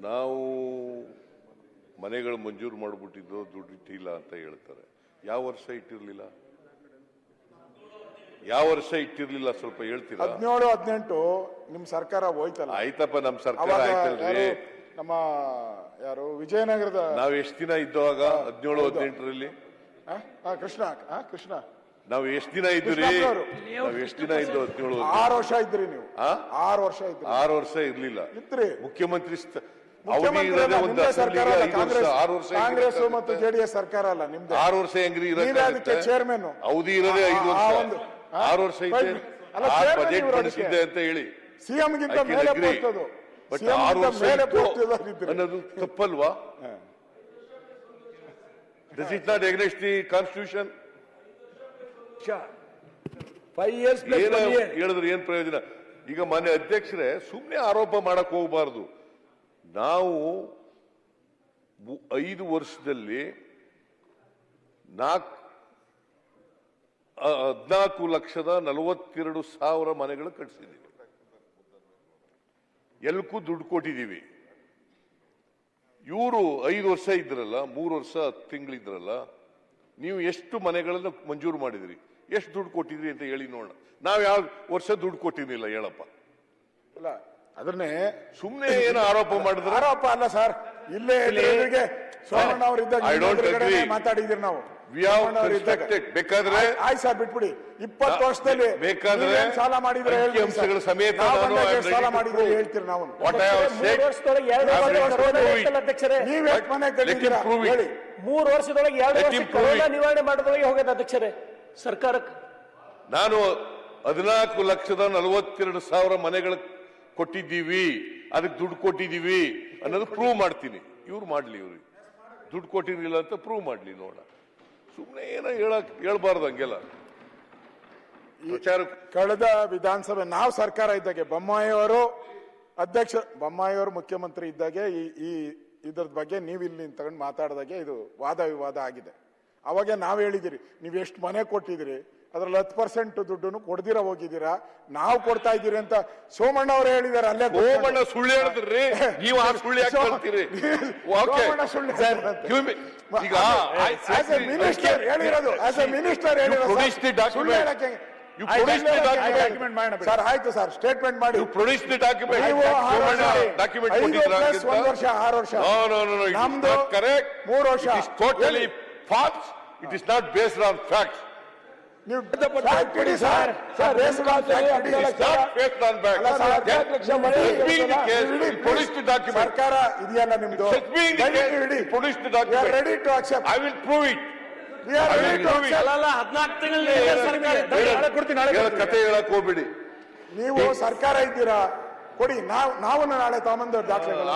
ನಾವು ಮನೆಗಳು ಮಂಜೂರು ಮಾಡಿಬಿಟ್ಟಿದ್ದು ದುಡ್ಡು ಇಟ್ಟಿಲ್ಲ ಅಂತ ಹೇಳ್ತಾರೆ. ಯಾವ ವರ್ಷ ಇಟ್ಟಿರಲಿಲ್ಲ? ಯಾವ ವರ್ಷ ಇಟ್ಟಿರ್ಲಿಲ್ಲ ಸ್ವಲ್ಪ ಹೇಳ್ತೀರಾ? 17-18 ನಿಮ್ ಸರ್ಕಾರ ಹೋಯ್ತಲ್ಲ. ಆಯ್ತಪ್ಪ, ನಮ್ ಸರ್ಕಾರ ಆಯ್ತಲ್ರಿ. ನಮ್ಮ ಯಾರು ವಿಜಯನಗರದ ನಾವ್ ಎಷ್ಟ್ ದಿನ ಇದ್ದಾಗ 17-18ರಲ್ಲಿ ಕೃಷ್ಣ ನಾವ್ ಎಷ್ಟ್ ದಿನ ಇದ್ರಿ? ನಾವ್ ಎಷ್ಟ್ ದಿನ ಇದ್ದು? 17 6 ವರ್ಷ ಇದ್ರಿ ನೀವು. 6 ವರ್ಷ ಇದ್ರಿ. 6 ವರ್ಷ ಇರ್ಲಿಲ್ಲ ಇದ್ರಿ ಮುಖ್ಯಮಂತ್ರಿ ಕಾಂಗ್ರೆಸ್ ಮತ್ತು ಜೆಡಿಎಸ್ ಸರ್ಕಾರ ಅಲ್ಲ ನಿಮ್ದು. 6 ವರ್ಷ ಹೆಂಗ್ರಿ ಚೇರ್ಮನ್ ಅವಧಿ ಇರೋದೇ 5 ವರ್ಷ. 6 ವರ್ಷ ಇದೆ ಬಜೆಟ್ ಮಂಡಿಸಿದ್ದೆ ಅಂತ ಹೇಳಿ ಸಿಎಂ ಗಿಂತ ಮೇಲೆ ಪೋಸ್ಟ್ ಬಟ್ 6 ವರ್ಷ ಅನ್ನೋದು ತಪ್ಪಲ್ವಾ? Does it not against the constitution? 5 years ಹೇಳಿದ್ರೆ ಏನ್ ಪ್ರಯೋಜನ? ಈಗ ಮಾನ್ಯ ಅಧ್ಯಕ್ಷರೇ, ಸುಮ್ನೆ ಆರೋಪ ಮಾಡಕ್ ಹೋಗಬಾರ್ದು. ನಾವು 5 ವರ್ಷದಲ್ಲಿ 14,42,000 ಮನೆಗಳು ಕಟ್ಟಿಸಿದ್ದೀವಿ. ಎಲ್ಲಕ್ಕೂ ದುಡ್ಡು ಕೊಟ್ಟಿದ್ದೀವಿ. ಇವರು 5 ವರ್ಷ ಇದ್ರಲ್ಲ, 3 ವರ್ಷ 10 ತಿಂಗಳಿದ್ರಲ್ಲ, ನೀವು ಎಷ್ಟು ಮನೆಗಳನ್ನು ಮಂಜೂರು ಮಾಡಿದ್ರಿ, ಎಷ್ಟು ದುಡ್ಡು ಕೊಟ್ಟಿದ್ರಿ ಅಂತ ಹೇಳಿ ನೋಡೋಣ. ನಾವ್ ಯಾವ ವರ್ಷ ದುಡ್ಡು ಕೊಟ್ಟಿರ್ಲಿಲ್ಲ ಹೇಳಪ್ಪ. ಇಲ್ಲ ಅದನ್ನೇ ಸುಮ್ನೆ ಏನು ಆರೋಪ ಮಾಡಿದ್ರೆ ಆರೋಪ ಅಲ್ಲ ಸರ್. ಇಲ್ಲೇ ಸೋಮಣ್ಣ ಅವರು ಇದ್ದಾಗ ಮಾತಾಡಿದ್ರಿ ನಾವು. ಬೇಕಾದ್ರೆ ಆಯ್ತು ಸರ್, ಬಿಟ್ಬಿಡಿ. 20 ವರ್ಷದಲ್ಲಿ ಬೇಕಾದ್ರೆ ಸಾಲ ಮಾಡಿದ್ರೆ ಅಂಶಗಳ ಸಮೇತ ಸಾಲ ಮಾಡಿದ್ರೆ ಹೇಳ್ತೀರಿ ನಾವು. 3 ವರ್ಷದೊಳಗೆ 2 ಮನೆ ಕಟ್ಟಿದ್ದೀರಾ ಹೇಳಿ? 3 ವರ್ಷದೊಳಗೆ 2 ವರ್ಷ ಕೊರೋನಾ ನಿವಾರಣೆ ಮಾಡೋದ್ರೊಳಗೆ ಹೋಗಿದೆ ಅಧ್ಯಕ್ಷರೇ ಸರ್ಕಾರಕ್ಕೆ. ನಾನು 14,42,000 ಮನೆಗಳು ಕೊಟ್ಟಿದ್ದೀವಿ, ಅದಕ್ಕೆ ದುಡ್ಡು ಕೊಟ್ಟಿದ್ದೀವಿ ಅನ್ನೋದು ಪ್ರೂವ್ ಮಾಡ್ತೀನಿ. ಇವ್ರು ಮಾಡ್ಲಿ, ಇವ್ರಿಗೆ ದುಡ್ಡು ಕೊಟ್ಟಿರ್ಲಿಲ್ಲ ಅಂತ ಪ್ರೂವ್ ಮಾಡ್ಲಿ ನೋಡ. ಸುಮ್ನೆ ಏನೋ ಹೇಳ್ಬಾರ್ದು ಹಂಗೆಲ್ಲ ವಿಚಾರ. ಕಳೆದ ವಿಧಾನಸಭೆ ನಾವು ಸರ್ಕಾರ ಇದ್ದಾಗೆ ಬೊಮ್ಮಾಯಿಯವರು ಮುಖ್ಯಮಂತ್ರಿ ಇದ್ದಾಗೆ ಈ ಇದ್ರ ಬಗ್ಗೆ ನೀವು ಇಲ್ಲಿ ತಗೊಂಡು ಮಾತಾಡಿದಾಗೆ ಇದು ವಾದ ವಿವಾದ ಆಗಿದೆ. ಅವಾಗ ನಾವ್ ಹೇಳಿದಿರಿ, ನೀವ್ ಎಷ್ಟು ಮನೆ ಕೊಟ್ಟಿದಿರಿ, ಅದ್ರಲ್ಲಿ 10% ದುಡ್ಡು ಕೊಡ್ದಿರ ಹೋಗಿದ್ದೀರಾ, ನಾವು ಕೊಡ್ತಾ ಇದ್ದೀರಿ ಅಂತ ಸೋಮಣ್ಣ ಅವರು ಹೇಳಿದಾರೆ. ಅಲ್ಲೇ ಸೋಮಣ್ಣ ಸುಳ್ಳು ಹೇಳಿದ್ರಿ, ನೀವು ಆ ಸುಳ್ಳು ಯಾಕೆ ಹೇಳ್ತೀರಿ? ಈಗ ಮಿನಿಸ್ಟರ್ ಹೇಳಿರೋದು, ಆಸ್ ಎ ಮಿನಿಸ್ಟರ್ ಸರ್. ಆಯ್ತು ಸರ್, ಸ್ಟೇಟ್ಮೆಂಟ್ ಮಾಡಿ. Produce the document. 1 ವರ್ಷ 6 ವರ್ಷ ನಮ್ದು 3 ವರ್ಷ. Totally false. It is not based on facts. ಸರ್ಕಾರ ಇದೆಯಲ್ಲ ನಿಮ್ದು, ready to accept. I will prove it. ಕತೆ ಹೇಳಕ್ ಹೋಗ್ಬಿಡಿ. ನೀವು ಸರ್ಕಾರ ಇದ್ದೀರಾ, ಕೊಡಿ. ನಾವು ನಾಳೆ ತಗೊಂಬಂದ ದಾಖಲೆಗಳು